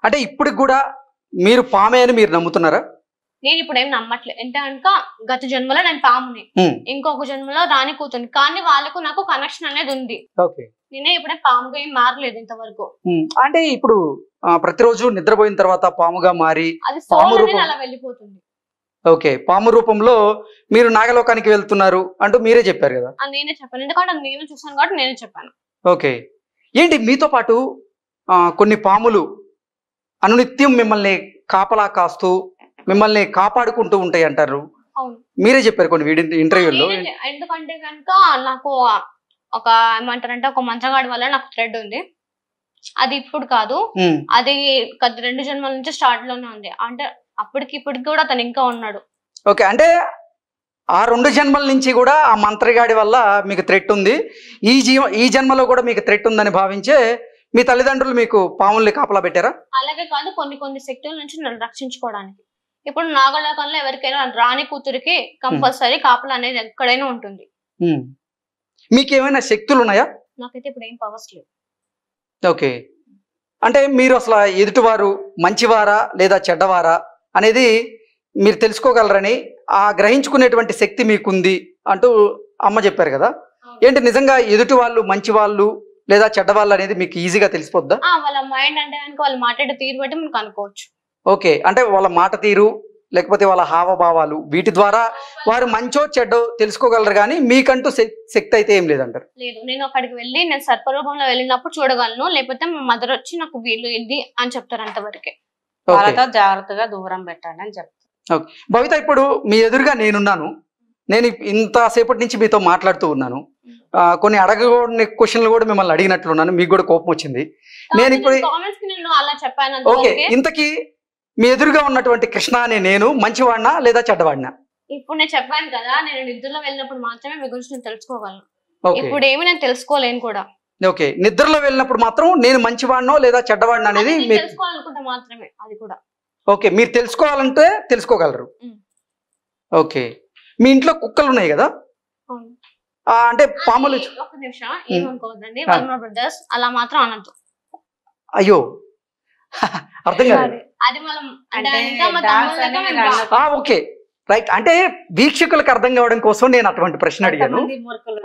అంటే ఇప్పటికి కూడా మీరు పామే అని మీరు నమ్ముతున్నారా? నేను ఇప్పుడు ఏం నమ్మట్లేదు. అంటే కనుక గత జన్మలో నేను పాముని, ఇంకొక జన్మలో రాణి కూతుని, కానీ వాళ్ళకు నాకు కనెక్షన్ అనేది ఉంది. నేనే ఇప్పుడే పాముగా ఏం మారలేదు ఇంతవరకు. అంటే ఇప్పుడు ప్రతిరోజు నిద్రపోయిన తర్వాత పాముగా మారి అది సోల్ అలా వెళ్ళిపోతుంది. ఓకే, పాము రూపంలో మీరు నాగలోకానికి వెళ్తున్నారు అంటూ మీరే చెప్పారు కదా? నేనే చెప్పాను, ఎందుకంటే నేను చూసాను కాబట్టి నేనే చెప్పాను. ఓకే, ఏంటి మీతో పాటు కొన్ని పాములు అనునిత్యం మిమ్మల్ని కాపలా కాస్తూ మిమ్మల్ని కాపాడుకుంటూ ఉంటాయి అంటారు, మీరే చెప్పారు కొన్ని ఇంటర్వ్యూలో. ఎందుకంటే కనుక నాకు ఒక ఏమంటారంటే ఒక మంత్రగాడి వల్ల నాకు థ్రెడ్ ఉంది. అది ఇప్పుడు కాదు, అది 2 జన్మల నుంచి స్టార్ట్ లోనే ఉంది. అంటే అప్పటికి ఇప్పటికి కూడా తను ఇంకా ఉన్నాడు. ఓకే, అంటే ఆ 2 జన్మల నుంచి కూడా ఆ మంత్రగాడి వల్ల మీకు థ్రెట్ ఉంది. ఈ జన్మలో కూడా మీకు థ్రెట్ ఉందని భావించే మీ తల్లిదండ్రులు మీకు పాముల్ని కాపలా పెట్టారా? అలాగే కాదు, కొన్ని శక్తుల నుంచి నన్ను రక్షించుకోవడానికి. ఇప్పుడు నాగలోకంలో ఎవరికైనా రాణి కూతురికి కంపల్సరీ కాపలా అనేది ఎక్కడైనా ఉంటుంది. మీకేమైనా శక్తులు ఉన్నాయా? నాకైతే ఇప్పుడు ఏం పవర్స్ లేవు. ఓకే, అంటే మీరు అసలు ఎదుటివారు మంచివారా లేదా చెడ్డవారా అనేది మీరు తెలుసుకోగలరని, ఆ గ్రహించుకునేటువంటి శక్తి మీకుంది అంటూ అమ్మ చెప్పారు కదా. ఏంటి నిజంగా ఎదుటి వాళ్ళు మంచి వాళ్ళు లేదా చెడ్డవాళ్ళు అనేది మీకు ఈజీగా తెలిసిపోద్దా? వాళ్ళ మైండ్ అంటే కనుక వాళ్ళు మాట్లాడే తీరు బట్టి మనకు అనుకోవచ్చు. ఓకే, అంటే వాళ్ళ మాట తీరు లేకపోతే వాళ్ళ హావభావాలు వీటి ద్వారా వారు మంచో చెడ్డో తెలుసుకోగలరు, కానీ మీకంటూ శక్తి అయితే ఏం లేదంటారు? లేదు, నేను అక్కడికి వెళ్ళి నేను సర్పరూపంలో వెళ్ళినప్పుడు చూడగలను, లేకపోతే మా మదర్ వచ్చి నాకు వీళ్ళు ఇది అని చెప్తారు, అంతవరకే. వాళ్ళతో జాగ్రత్తగా దూరం పెట్టండి అని చెప్తారు. ఓకే భవిత, ఇప్పుడు మీ ఎదురుగా నేనున్నాను, నేను ఇంతసేపటి నుంచి మీతో మాట్లాడుతూ ఉన్నాను, కొన్ని అడగని క్వశ్చన్లు కూడా మిమ్మల్ని అడిగినట్లున్నాను, మీకు కూడా కోపం వచ్చింది. నేను ఇప్పుడు ఓకే, ఇంతకీ మీ ఎదురుగా ఉన్నటువంటి కృష్ణ అనే నేను మంచివాడినా లేదా చెడ్డవాడినా? ఇప్పుడు నేను చెప్పాను కదా, నేను నిద్రలో వెళ్ళినప్పుడు మాత్రమే మీ గురించి నేను తెలుసుకోగలను. ఇప్పుడు ఏమి నేను తెలుసుకోలేను కూడా. ఓకే, నిద్రలో వెళ్ళినప్పుడు మాత్రం నేను మంచివాడినో లేదా చెడ్డవాడినా అనేది తెలుసుకోవాలనుకుంటే మాత్రమే అది కూడా. ఓకే, మీరు తెలుసుకోవాలంటే తెలుసుకోగలరు. ఓకే, మీ ఇంట్లో కుక్కలు ఉన్నాయి కదా, అంటే పాములు. ఒక నిమిషం, ఏమనుకోవద్దండి, వర్మ బ్రదర్స్ అలా మాత్రం అనద్దు. అయ్యో, అర్థం కాదు. ఓకే రైట్, అంటే వీక్షకులకు అర్థం కావడం కోసం నేను అటువంటి ప్రశ్న అడిగాను.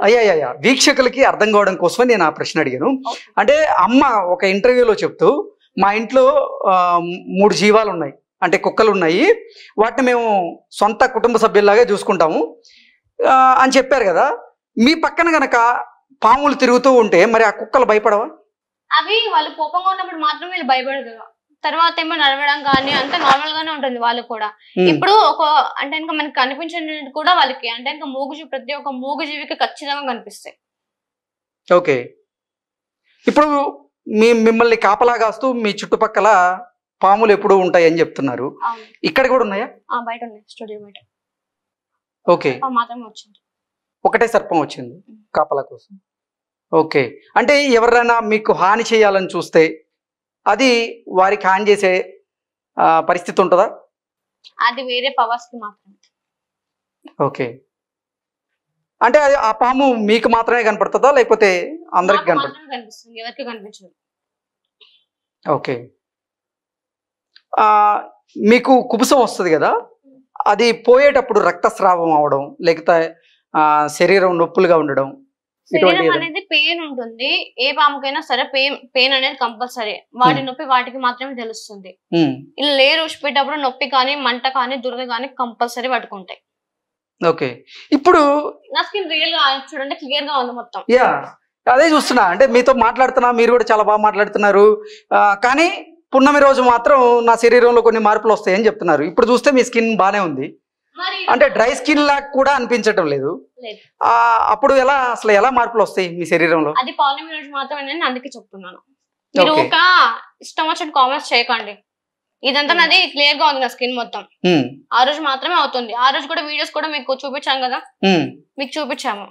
అయ్యా, వీక్షకులకి అర్థం కావడం కోసం నేను ఆ ప్రశ్న అడిగాను. అంటే అమ్మ ఒక ఇంటర్వ్యూలో చెప్తూ, మా ఇంట్లో 3 జీవాలు ఉన్నాయి, అంటే కుక్కలు ఉన్నాయి, వాటిని మేము సొంత కుటుంబ సభ్యుల్లాగా చూసుకుంటాము అని చెప్పారు కదా. మీ పక్కన గనక పాములు తిరుగుతూ ఉంటే మరి ఆ కుక్కలు భయపడవా? అవి వాళ్ళు కోపంగా ఉన్నప్పుడు మాత్రం వీళ్ళు భయపడదు, తర్వాత ఏమో నడవడం కానీ అంతా నార్మల్ గానే ఉంటుంది వాళ్ళు కూడా. ఇప్పుడు అంటే ఇంకా మనకి కనిపించినట్టు కూడా వాళ్ళకి అంటే ఇంకా మూగుజీవి, ప్రతి ఒక్క మూగుజీవికి ఖచ్చితంగా కనిపిస్తాయి. ఓకే, ఇప్పుడు మిమ్మల్ని కాపలా కాస్తూ మీ చుట్టుపక్కల పాములు ఎప్పుడు ఉంటాయి అని చెప్తున్నారు, ఇక్కడ కూడా ఉన్నాయా? బయట ఉన్నాయి, స్టూడియో బయట. ఓకే, మాత్రమే వచ్చింది, ఒకటే సర్పం వచ్చింది కాపలా కోసం. ఓకే, అంటే ఎవరైనా మీకు హాని చేయాలని చూస్తే అది వారికి హాని చేసే పరిస్థితి ఉంటుందా? అది వేరే పవర్స్ కి మాత్రమే. ఓకే, అంటే అది ఆ పాము మీకు మాత్రమే కనపడుతుందా లేకపోతే అందరికి కనిపిస్తుంది? ఎవరికి కనిపించదు. ఓకే, మీకు కుబుసం వస్తుంది కదా, అది పోయేటప్పుడు రక్తస్రావం అవడం లేకపోతే శరీరం నొప్పులుగా ఉండడం, శరీరం అనేది పెయిన్ ఉంటుంది, ఏ పాముకైనా సరే పెయిన్ అనేది కంపల్సరీ. వాటి నొప్పి వాటికి మాత్రమే తెలుస్తుంది. ఇలా లేరు ఊసిపోయేటప్పుడు నొప్పి కానీ మంట కానీ దురద కానీ కంపల్సరీ పట్టుకుంటాయి. ఓకే, ఇప్పుడు నా స్కిన్ రియల్ గా చూడండి, క్లియర్ గా ఉంది మొత్తం. యా, అదే చూస్తున్నా, అంటే మీతో మాట్లాడుతున్నా, మీరు కూడా చాలా బాగా మాట్లాడుతున్నారు, కానీ పున్నమి రోజు మాత్రం నా శరీరంలో కొన్ని మార్పులు వస్తాయని చెప్తున్నారు. ఇప్పుడు చూస్తే మీ స్కిన్ బానే ఉంది, అంటే డ్రై స్కిన్ లాగా కూడా అనిపించటం లేదు. అప్పుడు అసలు ఎలా మార్పులు వస్తాయి మీ శరీరంలో? అది పౌర్ణమి రోజు మాత్రమే, నేను అందుకే చెప్తున్నాను. మీరు ఒక ఇష్టం వచ్చిన కామెంట్స్ చేయకండి, ఇదంతా నాది క్లియర్ గా ఉంది నా స్కిన్ మొత్తం. ఆ రోజు మాత్రమే అవుతుంది. ఆ రోజు కూడా వీడియోస్ కూడా మీకు చూపించాం కదా, మీకు చూపించాము,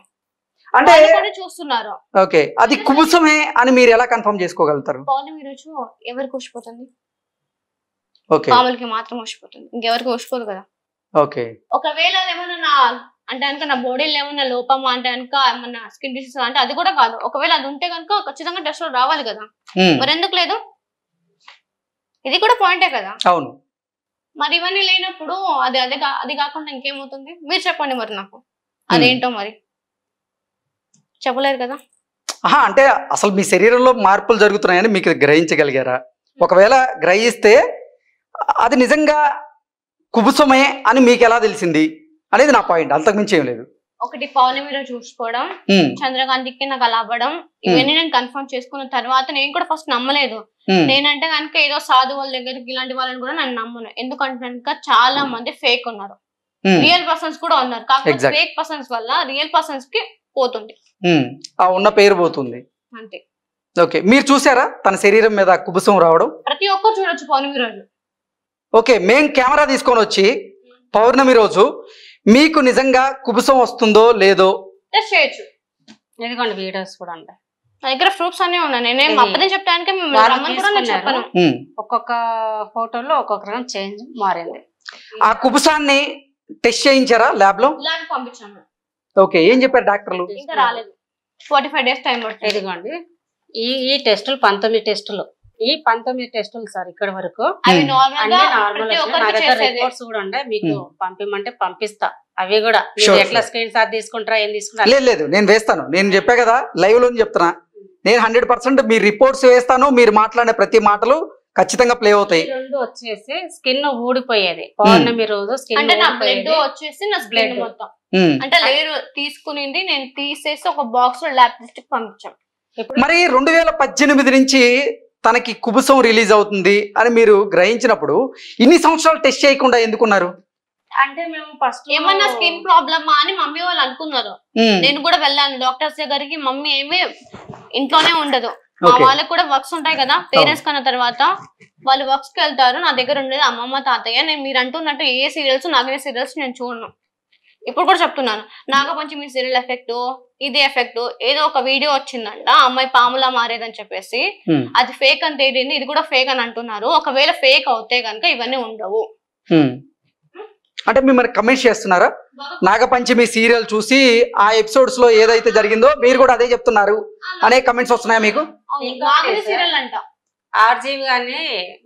అంటే చూస్తున్నారు. ఓకే, అది కుబుసమే అని మీరు ఎలా కన్ఫర్మ్ చేసుకోగలుగుతారు? పౌర్ణమి రోజు ఎవరికి ఊసిపోతుంది? పాములకి మాత్రం ఊసిపోతుంది, ఇంకెవరికి ఊసిపోదు కదా. ఓకే, ఒకవేళ ఏమన్నా అంటే కనుక నా బాడీలో ఏమన్నా లోపమా అంటే కనుక ఏమన్నా స్కిన్ డిసీజ్ అంటే అది కూడా కాదు. ఒకవేళ అది ఉంటే కనుక ఖచ్చితంగా టెస్ట్ లో రావాలి కదా, మరి ఎందుకు లేదు? ఇది కూడా పాయింటే కదా. అవును. మరి ఇవన్నీ లేనప్పుడు అది కాకుండా ఇంకేమవుతుంది మీరు చెప్పండి మరి నాకు అదేంటో మరి చెప్పలేరు కదా. అంటే అసలు మీ శరీరంలో మార్పులు జరుగుతున్నాయని మీకు గ్రహించగలిగారా? ఒకవేళ గ్రహిస్తే అది నిజంగా కుబుసమే అని మీకు ఎలా తెలిసింది అనేది నా పాయింట్, అంతకుమించి ఏం లేదు. ఒకటి పౌర్ణమి రోజు చూసుకోవడం, చంద్రకాంతికి నాకు అలా అవ్వడం, ఇవన్నీ నేను కన్ఫర్మ్ చేసుకున్న తర్వాత నేను కూడా ఫస్ట్ నమ్మలేదు. నేనంటే కనుక ఏదో సాధువుల దగ్గరికి ఇలాంటి వాళ్ళని కూడా నేను నమ్మను. ఎందుకంటే కనుక చాలా మంది ఫేక్ ఉన్నారు, రియల్ పర్సన్స్ కూడా ఉన్నారు. కాకపోతే ఫేక్ పర్సన్స్ వల్ల రియల్ పర్సన్స్ కి పోతుంది, ఆ ఉన్న పేరు పోతుంది అంతే. ఓకే, మీరు చూసారా తన శరీరం మీద కుబుసం రావడం? ప్రతి ఒక్కరు చూడొచ్చు పౌర్ణమి రోజు. ఓకే, మేం కెమెరా తీసుకొని వచ్చి పౌర్ణమి రోజు మీకు నిజంగా కుబుసం వస్తుందో లేదో టెస్ట్ చేయొచ్చు. ఇదిగోండి వీడియోస్ కూడా ఉంటాయి నా దగ్గర, ప్రూఫ్స్ అన్ని ఉన్నాయి. నేనేం అప్పదే చెప్పడానికి చెప్పను. ఒక్కొక్క ఫోటోలో ఒక్కొక్క రకం చేంజ్ మారింది. ఆ కుబుసాన్ని టెస్ట్ చేయించారా ల్యాబ్ లో? ల్యాబ్ పంపించాను. ఓకే, ఏం చెప్పారు డాక్టర్లు? ఇంకా రాలేదు, 45 days టైం పడుతుంది. ఇదిగోండి ఈ టెస్టులు 19 టెస్టులు, ఈ 19 టెస్టులు సార్ ఇక్కడ వరకు అవి రిపోర్ట్స్ కూడా ఉండే, మీకు పంపిమంటే పంపిస్తా. అవి కూడా ఎట్లా స్క్రీన్ షాట్ తీసుకుంటారా ఏం తీసుకుంటారా? లేదు నేను వేస్తాను, నేను చెప్పా కదా లైవ్ లో చెప్తున్నా. నేను 100% మీ రిపోర్ట్స్ వేస్తాను, మీరు మాట్లాడే ప్రతి మాటలు ఖచ్చితంగా ప్లే అవుతాయి. రెండు వచ్చేసి స్కిన్ ఊడిపోయేది పౌర్ణమి రోజు, స్కిన్ అంటే నా బ్లడ్ వచ్చేసి నా స్కిన్ మొత్తం అంటే లేరు తీసుకునింది, నేను తీసేసి ఒక బాక్స్ లో ల్యాబ్ టెస్ట్ పంపించాం. మరి 2018 నుంచి తనకి కుబుసం రిలీజ్ అవుతుంది అని మీరు గ్రహించినప్పుడు ఇన్ని సంవత్సరాలు టెస్ట్ చేయకుండా ఎందుకున్నారు? అంటే మేము ఫస్ట్ ఏమన్నా స్కిన్ ప్రాబ్లమా అని మమ్మీ వాళ్ళు అనుకున్నారు. నేను కూడా వెళ్ళాను డాక్టర్స్ దగ్గరికి. మమ్మీ ఏమీ ఇంట్లోనే ఉండదు, మా వాళ్ళకి కూడా వర్క్స్ ఉంటాయి కదా పేరెంట్స్ కన్నా తర్వాత, వాళ్ళు వర్క్స్ కి వెళ్తారు. నా దగ్గర ఉండేది అమ్మమ్మ తాతయ్య. నేను మీరు అంటున్నట్టు ఏ సీరియల్స్ నాగనే సీరియల్స్ నేను చూడను. ఇప్పుడు కూడా చెప్తున్నాను, నాగపంచమి సీరియల్ ఎఫెక్ట్, ఇది ఎఫెక్ట్, ఏదో ఒక వీడియో వచ్చిందంట అమ్మాయి పాములా మారేదని చెప్పేసి, అది ఫేక్ అని తేలింది, ఇది కూడా ఫేక్ అని అంటున్నారు. ఒకవేళ ఫేక్ అవుతే కనుక ఇవన్నీ ఉండవు. అంటే మిమ్మల్ని కమెంట్స్ చేస్తున్నారా? నాగపంచమి సీరియల్ చూసి ఆ ఎపిసోడ్స్ లో ఏదైతే జరిగిందో మీరు కూడా అదే చెప్తున్నారు అనే కమెంట్స్ వస్తున్నాయా మీకు? సీరియల్ అంట ఆర్జీవి గాని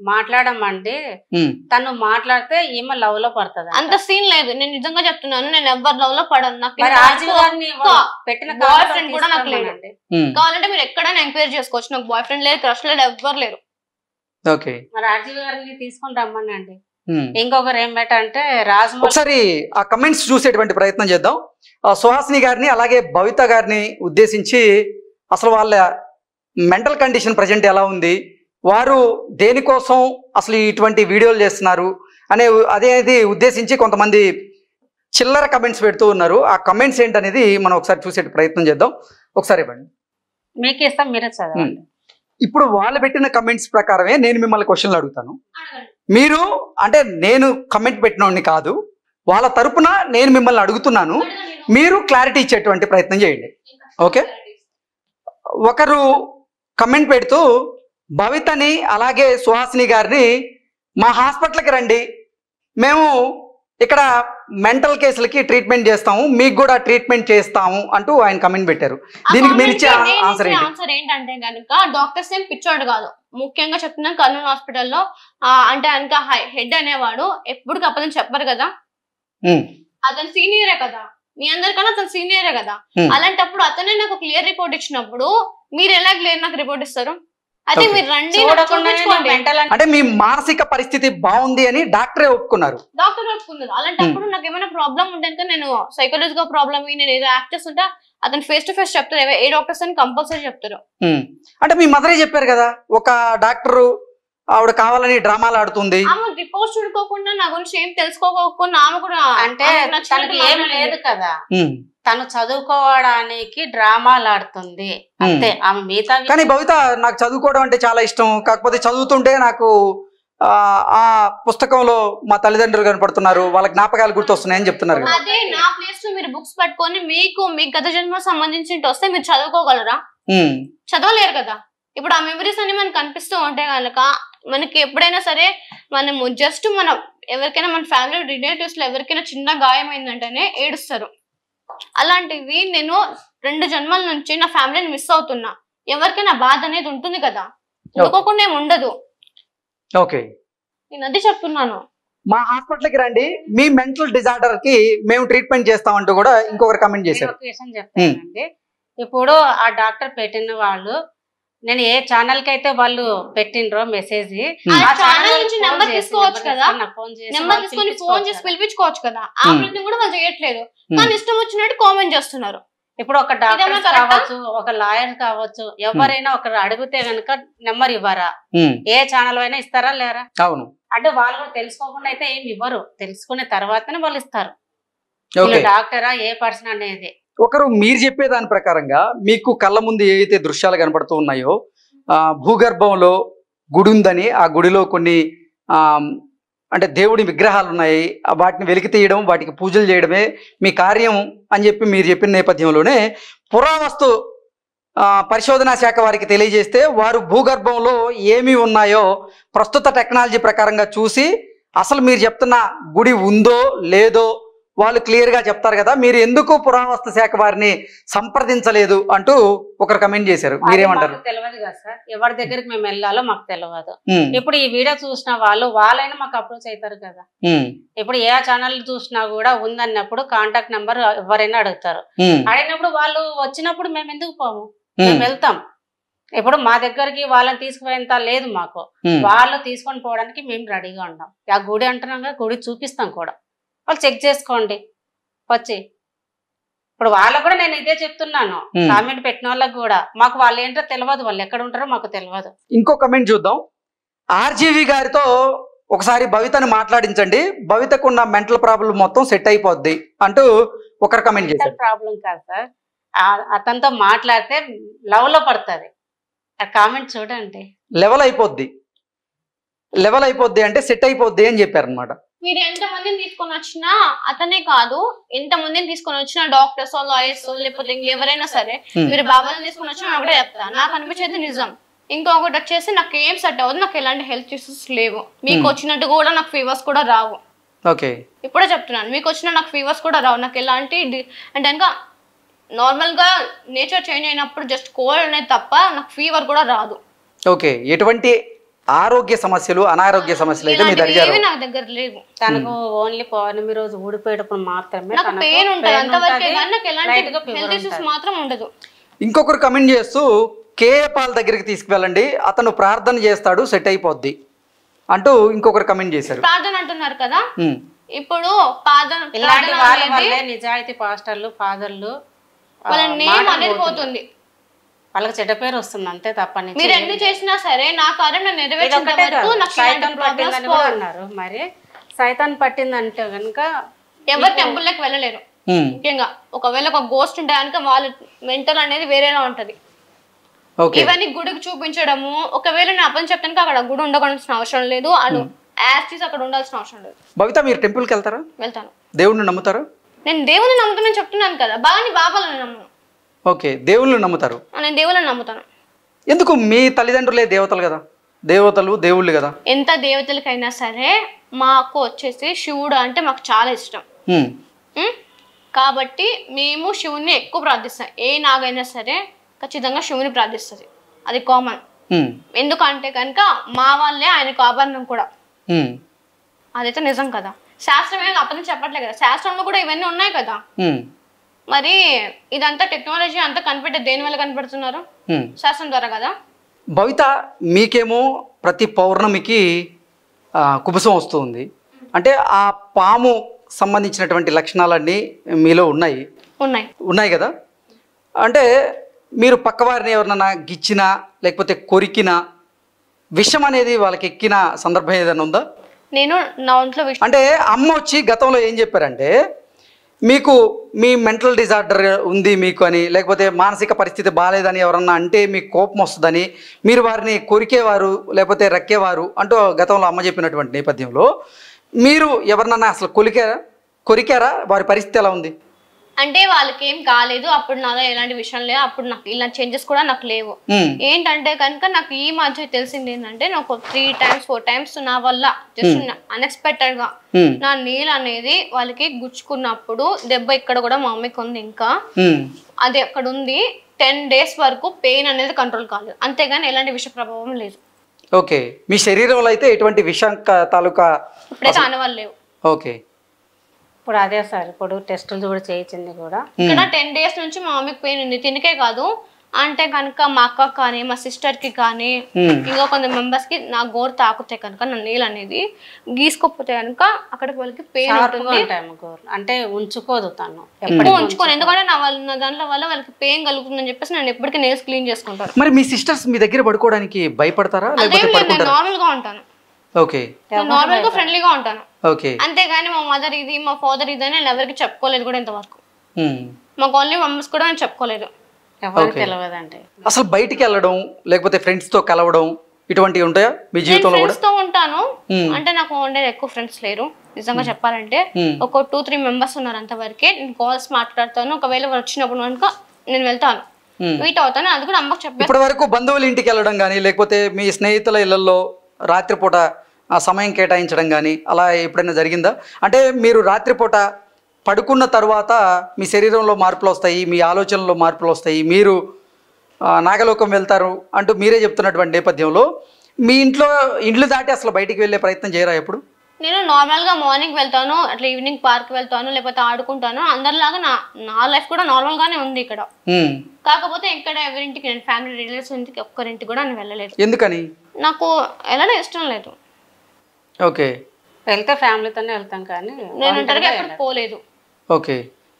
మాట్లాడమంటే తను మాట్లాడితే ఈమె లవ్ లో పడుతుంది. అంత సీన్ లేదు, నేను నిజంగా చెప్తున్నాను. నేను ఎవరి లవ్ లో పడను. నాకు పెట్టిన బాయ్ ఫ్రెండ్ కూడా నాకు లేదు. కావాలంటే మీరు ఎక్కడైనా ఎంక్వైరీ చేసుకోవచ్చు. నాకు బాయ్ ఫ్రెండ్ లేదు, క్రష్ లేదు, ఎవ్వరు లేరు. మరి ఆర్జీవి గారిని తీసుకొని రమ్మనండి. ఇంకొకరు ఏం పెట్టంటే రాజు, ఒకసారి ఆ కమెంట్స్ చూసేటువంటి ప్రయత్నం చేద్దాం. సుహాసిని గారిని అలాగే భవిత గారిని ఉద్దేశించి అసలు వాళ్ళ మెంటల్ కండిషన్ ప్రజెంట్ ఎలా ఉంది, వారు దేనికోసం అసలు ఇటువంటి వీడియోలు చేస్తున్నారు అనేది ఉద్దేశించి కొంతమంది చిల్లర కమెంట్స్ పెడుతూ ఉన్నారు. ఆ కమెంట్స్ ఏంటనేది మనం ఒకసారి చూసే ప్రయత్నం చేద్దాం. ఒకసారి ఇవ్వండి, మీకు ఇస్తాం, మీరే చదవండి. ఇప్పుడు వాళ్ళు పెట్టిన కమెంట్స్ ప్రకారమే నేను మిమ్మల్ని క్వశ్చన్లు అడుగుతాను. మీరు అంటే నేను కమెంట్ పెట్టినోడిని కాదు, వాళ్ళ తరపున నేను మిమ్మల్ని అడుగుతున్నాను. మీరు క్లారిటీ ఇచ్చేటువంటి ప్రయత్నం చేయండి. ఓకే, ఒకరు కమెంట్ పెడుతూ భవితని అలాగే సుహాసిని గారిని మా హాస్పిటల్కి రండి, మేము ఇక్కడ మెంటల్ కేసులకి ట్రీట్మెంట్ చేస్తాము, మీకు కూడా ట్రీట్మెంట్ చేస్తాము అంటూ ఆయన కమెంట్ పెట్టారు. దీనికి మీరు ఇచ్చే ఆన్సర్ ఏంటంటే కనుక డాక్టర్స్ ఏం పిచ్చోడు కాదు. ముఖ్యంగా చెప్తున్నాను, కర్నూలు హాస్పిటల్లో అంటే కనుక హెడ్ అనేవాడు ఎప్పుడు అప్పదని చెప్పరు కదా, అతను సీనియరే కదా, మీ అందరికన్నా అతను సీనియరే కదా. అలాంటప్పుడు అతనే నాకు క్లియర్ రిపోర్ట్ ఇచ్చినప్పుడు మీరు ఎలా క్లియర్ నాకు రిపోర్ట్ ఇస్తారు? అదే మీరు రండి, అంటే మీ మానసిక పరిస్థితి బాగుంది అని డాక్టరే ఒప్పుకున్నారు. డాక్టర్ ఒప్పుకున్నారు. అలాంటప్పుడు నాకు ఏమైనా ప్రాబ్లం ఉంటే నేను సైకలాజికల్ ప్రాబ్లమ్, నేను ఏదో యాక్ట్ చేస్తుంటే అతను ఫేస్ టు ఫేస్ చెప్తారు, ఏ డాక్టర్స్ అని కంపల్సరీ చెప్తారు. అంటే మీ మదరే చెప్పారు కదా, ఒక డాక్టర్ ఆవిడ కావాలని డ్రామాలు ఆడుతుంది. ఆమె రిపోర్ట్స్ చూడుకోకుండా నా గురించి ఏం తెలుసుకోకుండా ఆమె కూడా అంటే ఏం లేదు కదా, తను చదువుకోవడానికి డ్రామాలు ఆడుతుంది అంతే. ఆమె మిగతా కానీ భవిత నాకు చదువుకోవడం అంటే చాలా ఇష్టం, కాకపోతే చదువుతుంటే నాకు ఆ పుస్తకంలో మా తల్లిదండ్రులు కనపడుతున్నారు, వాళ్ళ జ్ఞాపకాలు గుర్తొస్తున్నాయని చెప్తున్నారు. అదే నా ప్లేస్ లో మీరు బుక్స్ పట్టుకొని మీకు గత జన్మ సంబంధించి వస్తే మీరు చదువుకోగలరా? చదవలేరు కదా. ఇప్పుడు ఆ మెమరీస్ అన్ని మనకు కనిపిస్తూ ఉంటే కనుక మనకి ఎప్పుడైనా సరే మనము జస్ట్ మనం ఎవరికైనా మన ఫ్యామిలీ రిలేటివ్స్ లో ఎవరికైనా చిన్న గాయం అయిందంటేనే ఏడుస్తారు. అలాంటివి నేను 2 జన్మల నుంచి నా ఫ్యామిలీని మిస్ అవుతున్నా. ఎవరికైనా బాధ అనేది ఉంటుంది కదా, ఇంకోకుండా ఏమి ఉండదు. ఓకే, నేను అది చెప్తున్నాను. మా హాస్పిటల్కి రండి, మీ మెంటల్ డిజార్డర్ కి మేము ట్రీట్మెంట్ చేస్తామంటూ కూడా ఇంకొకరు కమెంట్ చేశారు. ఒక విషయం చెప్తానండి. ఇప్పుడు ఆ డాక్టర్ పెట్టిన వాళ్ళు, నేను ఏ ఛానల్ కి అయితే వాళ్ళు పెట్టినరో మెసేజ్, ఆ ఛానల్ నుంచి నెంబర్ తీసుకోవచ్చు కదా, నెంబర్ తీసుకొని ఫోన్ చేసి పిలిపించుకోవచ్చు కదా. ఆ ప్రయత్నం కూడా వాళ్ళు చేయట్లేదు, కానీ ఇష్టం వచ్చినట్టు కామెంట్ చేస్తున్నారు. ఇప్పుడు ఒక డాక్టర్ కావచ్చు, ఒక లాయర్ కావచ్చు, ఎవరైనా ఒకరు అడిగితే గనుక నెంబర్ ఇవ్వరా? ఏ ఛానల్ అయినా ఇస్తారా లేరా? అవును. అంటే వాళ్ళు కూడా తెలుసుకోకుండా అయితే ఏమి ఇవ్వరు, తెలుసుకునే తర్వాతనే వాళ్ళు ఇస్తారు. డాక్టరా ఏ పర్సన్ అనేది. ఒకరు మీరు చెప్పే దాని ప్రకారంగా మీకు కళ్ళ ముందు ఏవైతే దృశ్యాలు కనపడుతూ ఉన్నాయో, భూగర్భంలో గుడి ఉందని, ఆ గుడిలో కొన్ని అంటే దేవుడి విగ్రహాలు ఉన్నాయి, వాటిని వెలికి తీయడం, వాటికి పూజలు చేయడమే మీ కార్యం అని చెప్పి మీరు చెప్పిన నేపథ్యంలోనే పురావస్తు పరిశోధనా శాఖ వారికి తెలియజేస్తే వారు భూగర్భంలో ఏమి ఉన్నాయో ప్రస్తుత టెక్నాలజీ ప్రకారంగా చూసి అసలు మీరు చెప్తున్న గుడి ఉందో లేదో వాళ్ళు క్లియర్గా చెప్తారు కదా, మీరు ఎందుకు పురావస్తు శాఖ వారిని సంప్రదించలేదు అంటూ ఒకరు కమెంట్ చేశారు. మీరేమంటారు? తెలియదు కదా సార్, ఎవరి దగ్గరికి మేము వెళ్ళాలో మాకు తెలియదు. ఇప్పుడు ఈ వీడియో చూసిన వాళ్ళైనా మాకు అప్రోచ్ అవుతారు కదా. ఇప్పుడు ఏ ఛానల్ చూసినా కూడా ఉందన్నప్పుడు కాంటాక్ట్ నెంబర్ ఎవరైనా అడుగుతారు. అడిగినప్పుడు వాళ్ళు వచ్చినప్పుడు మేము ఎందుకు పోము, మేము వెళ్తాం. ఇప్పుడు మా దగ్గరికి వాళ్ళని తీసుకుపోయేంత లేదు మాకు, వాళ్ళు తీసుకొని పోవడానికి మేము రెడీగా ఉంటాం. ఆ గుడి అంటున్నాం కదా, గుడి చూపిస్తాం కూడా, వాళ్ళు చెక్ చేసుకోండి వచ్చి. ఇప్పుడు వాళ్ళకు కూడా నేను ఇదే చెప్తున్నాను, కామెంట్ పెట్టిన వాళ్ళకి కూడా మాకు వాళ్ళు ఏంటో తెలియదు, వాళ్ళు ఎక్కడ ఉంటారో మాకు తెలియదు. ఇంకో కమెంట్ చూద్దాం. ఆర్జీవి గారితో ఒకసారి భవితని మాట్లాడించండి, భవితకు ఉన్న మెంటల్ ప్రాబ్లం మొత్తం సెట్ అయిపోద్ది అంటూ ఒకరు కమెంట్ చేశారు. ప్రాబ్లం కాదు సార్, అతనితో మాట్లాడితే లవ్ లో పడుతుంది. ఆ కామెంట్ చూడండి. లెవెల్ అయిపోద్ది అంటే సెట్ అయిపోద్ది అని చెప్పారు అనమాట. మీరు ఎంత మందిని తీసుకొని వచ్చినా అతనే కాదు, ఎంత మందిని తీసుకొని వచ్చినా డాక్టర్స్, లాయర్స్, లేకపోతే ఎవరైనా సరే, మీరు బాబాని తీసుకొని వచ్చినా ఒకటే చెప్తా, నాకు అనిపించేది నిజం. ఇంకొకటి వచ్చేసి నాకు ఏం సెట్ అవ్వదు, నాకు ఎలాంటి హెల్త్ ఇష్యూస్ లేవు. మీకు వచ్చినట్టు కూడా నాకు ఫీవర్స్ కూడా రావు. ఓకే, ఇప్పుడే చెప్తున్నాను, మీకు వచ్చిన నాకు ఫీవర్స్ కూడా రావు. నాకు ఎలాంటి అంటే ఇంకా నార్మల్ గా నేచర్ చేంజ్ అయినప్పుడు జస్ట్ కోల్డ్ అనేది తప్ప నాకు ఫీవర్ కూడా రాదు. ఓకే, ఎటువంటి ఆరోగ్య సమస్యలు, అనారోగ్య సమస్యలు అయితే మీ దగ్గర లేవు. తనకు ఓన్లీ పౌర్ణమి రోజు ఊడిపోయేటప్పుడు మాత్రమే నాకు పెయిన్ ఉంటుంది, అంతవరకే కానీ నాకు ఎలాంటి హెల్త్ ఇష్యూస్ మాత్రం ఉండదు. ఇంకొకరు కమెంట్ చేస్తూ కేఏ పాల్ దగ్గరికి తీసుకువెళ్ళండి, అతను ప్రార్థన చేస్తాడు, సెట్ అయిపోద్ది అంటూ ఇంకొకరు కమెంట్ చేశారు. ప్రార్థన అంటున్నారు కదా, ఇప్పుడు ఇలాంటి వాళ్ళ నిజాయితీ పాస్టర్లు, ఫాదర్లు వాళ్ళ నేమ్ అనేది పోతుంది, వాళ్ళకి చెడ్డ పేరు వస్తుంది అంతే తప్ప. మీరు ఎన్ని చేసినా సరే నా కార్యం నేను నెరవేర్చేంత అన్నారు. మరి సైతాన్ పట్టిందంటే కనుక ఎవరు టెంపుల్ లకి వెళ్ళలేరు. ముఖ్యంగా ఒకవేళ ఒక గోస్ట్ ఉంటే కనుక వాళ్ళ మెంటల్ అనేది వేరేలా ఉంటది. ఇవన్నీ గుడికి చూపించడము, ఒకవేళ నేను అప్పని చెప్తాను అక్కడ గుడి ఉండవలసిన అవసరం లేదు, అను యాక్సిస్ అక్కడ ఉండాల్సిన అవసరం లేదు. భవిత మీరు టెంపుల్కి వెళ్తారా? వెళ్తాను. దేవుడిని నమ్ముతారా? నేను దేవుని నమ్ముతానని చెప్తున్నాను కదా, బాబాలని నమ్మను. ఓకే, దేవుళ్ళని నమ్ముతారు? నేను దేవుళ్ళని నమ్ముతాను. ఎందుకు? మీ తల్లిదండ్రులే దేవతలు కదా, దేవతలు దేవుళ్ళు కదా. ఎంత దేవతలకైనా సరే మాకు వచ్చేసి శివుడు అంటే మాకు చాలా ఇష్టం కాబట్టి మేము శివుని ఎక్కువ ప్రార్థిస్తాం. ఏ నాగైనా సరే ఖచ్చితంగా శివుని ప్రార్థిస్తుంది, అది కామన్. ఎందుకంటే కనుక మా వాళ్ళే ఆయనకు ఆభరణం కూడా, అదైతే నిజం కదా. శాస్త్రం ఏమి అప్పని చెప్పట్లే కదా, శాస్త్రంలో కూడా ఇవన్నీ ఉన్నాయి కదా. మరి ఇదంతా టెక్నాలజీ అంతా కనిపెట్టే దేని వల్ల కనిపెడుతున్నారు? శాస్త్రం ద్వారా కదా. భవిత మీకేమో ప్రతి పౌర్ణమికి కుబుసం వస్తుంది అంటే ఆ పాము సంబంధించినటువంటి లక్షణాలన్నీ మీలో ఉన్నాయి కదా. అంటే మీరు పక్కవారిని ఎవరినైనా గిచ్చినా లేకపోతే కొరికినా విషం అనేది వాళ్ళకి ఎక్కిన సందర్భం ఏదైనా ఉందా? నేను నా ఒంట్లో అంటే అమ్మ వచ్చి గతంలో ఏం చెప్పారంటే మీకు మీ మెంటల్ డిజార్డర్ ఉంది మీకు అని, లేకపోతే మానసిక పరిస్థితి బాగాలేదని ఎవరన్నా అంటే మీకు కోపం వస్తుందని మీరు వారిని కొరికేవారు లేకపోతే రక్కేవారు అంటూ గతంలో అమ్మ చెప్పినటువంటి నేపథ్యంలో మీరు ఎవరినన్నా అసలు కొరికారా? వారి పరిస్థితి ఎలా ఉంది? అంటే వాళ్ళకి ఏం కాలేదు, అప్పుడు నాలో ఎలాంటి విషయం లేదు, అప్పుడు నాకు ఇలాంటి చేంజెస్ కూడా నాకు లేవు. ఏంటంటే కనుక నాకు ఈ మధ్య తెలిసింది ఏంటంటే నాకు 3 times 4 times నా వల్ల జస్ట్ అన్ఎక్స్పెక్టెడ్ గా నా నీళ్ళు అనేది వాళ్ళకి గుచ్చుకున్నప్పుడు దెబ్బ ఇక్కడ కూడా మా మమ్మీకి ఉంది, ఇంకా అది అక్కడ ఉంది. 10 days వరకు పెయిన్ అనేది కంట్రోల్ కాలేదు, అంతేగాని ఎలాంటి విష ప్రభావం లేదు. ఓకే, మీ శరీరంలో అయితే ఎటువంటి విషం తాలూకా ఇప్పుడైతే ఆనవాళ్ళు లేవు. ఓకే, ఇప్పుడు అదే సార్, ఇప్పుడు టెస్టులు కూడా చేయించింది కూడా. ఇక్కడ 10 days నుంచి మా మమ్మీకి పెయిన్ ఉంది. తినకే కాదు అంటే కనుక మా అక్క కానీ మా సిస్టర్ కి కానీ ఇంకా కొంత మెంబర్స్ కి నా గోరు తాకుతే కనుక నా నీళ్ళు అనేది గీసుకోకపోతే కనుక అక్కడికి వాళ్ళకి పెయిన్ ఉంటుంది. అంటే ఉంచుకోదు తను, ఎక్కువ ఉంచుకోను. ఎందుకంటే నా దాంట్లో వల్ల వాళ్ళకి పెయిన్ కలుగుతుందని చెప్పేసి నేను ఎప్పటికీ నేల్స్ క్లీన్ చేసుకుంటాను. మరి మీ సిస్టర్స్ మీ దగ్గర పడుకోవడానికి భయపడతారా లేకపోతే పడుకుంటారా? నార్మల్ గా ఉంటాను. ఓకే, నార్మల్ గా ఫ్రెండ్లీగా ఉంటాను. ఓకే, అంతేగాని మా మదర్ ఇది మా ఫాదర్ ఇది అని నేను ఎవరికి చెప్పుకోలేదు కూడా ఇంతవరకు. మాకు ఓన్లీ మమ్మీస్ కూడా నేను చెప్పుకోలేదు. ఎవరికి తెలియదంటే అసలు బయటికి వెళ్ళడం లేకపోతే ఫ్రెండ్స్ తో కలవడం ఇటువంటివి ఉంటాయా మీ జీవితంలో? ఫ్రెండ్స్ తో ఉంటాను అంటే నాకు ఉండేది ఎక్కువ ఫ్రెండ్స్ లేరు నిజంగా చెప్పాలంటే. ఒక 2-3 మెంబర్స్ ఉన్నారు అంతవరకే. నేను కాల్స్ మాట్లాడతాను. ఒకవేళ వచ్చినప్పుడు కనుక నేను వెళ్తాను, మీట్ అవుతాను. అది కూడా అమ్మకి చెప్పాను. ఇప్పటి వరకు బంధువుల ఇంటికి వెళ్ళడం కానీ లేకపోతే మీ స్నేహితుల ఇళ్లలో రాత్రిపూట ఆ సమయం కేటాయించడం కానీ అలా ఎప్పుడైనా జరిగిందా? అంటే మీరు రాత్రిపూట పడుకున్న తర్వాత మీ శరీరంలో మార్పులు వస్తాయి, మీ ఆలోచనలో మార్పులు వస్తాయి, మీరు నాగలోకం వెళ్తారు అంటూ మీరే చెప్తున్నటువంటి నేపథ్యంలో మీ ఇండ్లు దాటి అసలు బయటికి వెళ్ళే ప్రయత్నం చేయరా ఎప్పుడు? నేను నార్మల్ గా మార్నింగ్ వెళ్తాను, అట్లా ఈవినింగ్ పార్క్ వెళ్తాను, లేకపోతే ఆడుకుంటాను. అందరిలాగా నా లైఫ్ కూడా నార్మల్ గానే ఉంది ఇక్కడ. కాకపోతే ఇక్కడ ఎవరింటికి నేను ఫ్యామిలీ రిలేటివ్స్ ఇంటికి ఒక్కరింటికి కూడా నేను వెళ్ళలేదు. ఎందుకని? నాకు వెళ్ళడం ఇష్టం లేదు. ఓకే, వెళ్తే ఫ్యామిలీతోనే వెళ్తాం కానీ నేను ఒంటరిగా ఎక్కడ పోలేదు. ఓకే,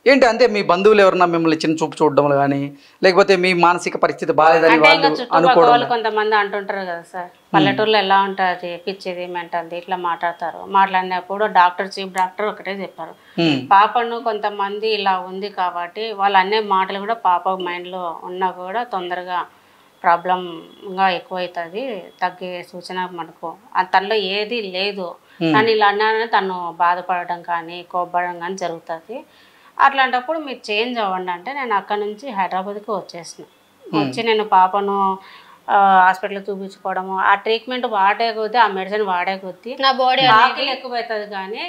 ఏంటి అంటే మీ బంధువులు ఎవరన్నా మిమ్మల్ని చిన్న చూపు చూడడం కానీ లేకపోతే మీ మానసిక పరిస్థితి బాగాలేదని వాళ్ళు అనుకోవడం? కొంతమంది అంటుంటారు కదా సార్, పల్లెటూరులో ఎలా ఉంటుంది పిచ్చిది మెంటల్ది ఇట్లా మాట్లాడతారు. మాట్లాడినప్పుడు చీఫ్ డాక్టర్ ఒకటే చెప్పారు, పాపను కొంతమంది ఇలా ఉంది కాబట్టి వాళ్ళు అనే మాటలు కూడా పాప మైండ్లో ఉన్నా కూడా తొందరగా ప్రాబ్లంగా ఎక్కువైతుంది, తగ్గే సూచన మనకు తనలో ఏది లేదు. తను ఇలా అన్నారని తను బాధపడడం కానీ కోప్పడడం కానీ జరుగుతుంది. అట్లాంటప్పుడు మీరు చేంజ్ అవ్వండి అంటే నేను అక్కడ నుంచి హైదరాబాద్కి వచ్చి నేను పాపను హాస్పిటల్ చూపించుకోవడము, ఆ ట్రీట్మెంట్ వాడే కొద్దీ ఆ మెడిసిన్ వాడే కొద్దీ నా బాడీ ఆకలి ఎక్కువ అవుతుంది కానీ